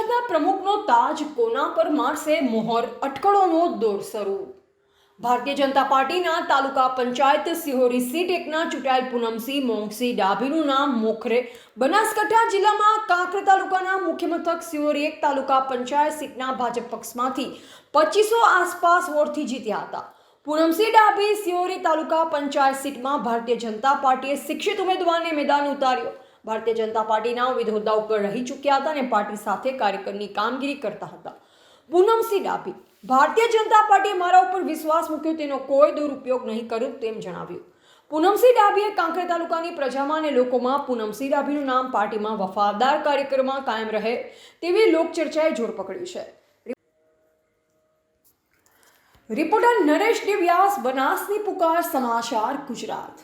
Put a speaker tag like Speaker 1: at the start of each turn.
Speaker 1: ભાજપના પ્રમુખનો તાજ કોના પર મારશે મોહર, અટકળોનો દોર શરૂ. ભારતીય જનતા પાર્ટીના તાલુકા પંચાયત સિહોરી સીટ એકના ચૂંટાયેલ પૂનમસિંહ મોંઘસિંહ ડાભીનું નામ મોખરે. બનાસકાંઠા જિલ્લામાં કાંકરેજ તાલુકાના મુખ્ય મથક સિહોરી એક તાલુકા પંચાયત સીટના ભાજપ પક્ષમાંથી 2500 આસપાસ વોટથી જીત્યા હતા. પૂનમસિંહ ડાભી સિહોરી તાલુકા પંચાયત સીટમાં ભારતીય જનતા પાર્ટીએ શિક્ષિત ઉમેદવારને મેદાન ઉતાર્યો. ભારતીય જનતા પાર્ટીના વિવિધ હોદ્દા ઉપર રહી ચૂક્યા હતા અને પાર્ટી સાથે કાર્યકરની કામગીરી કરતા હતા. પૂનમસિંહ ડાભી: ભારતીય જનતા પાર્ટીએ મારા ઉપર વિશ્વાસ મૂક્યો, તેનો કોઈ દુરુપયોગ નહીં કર્યો તેમ જણાવ્યું. પૂનમસિંહ ડાભીએ કાંકરેજ તાલુકાની પ્રજામાં અને લોકોમાં પૂનમસિંહ ડાભીનું નામ પાર્ટીમાં વફાદાર કાર્યકરમાં કાયમ રહે તેવી લોકચર્ચાએ જોર પકડ્યું છે. રિપોર્ટર નરેશ ડી વ્યાસ, બનાસની પુકાર, સમાચાર ગુજરાત.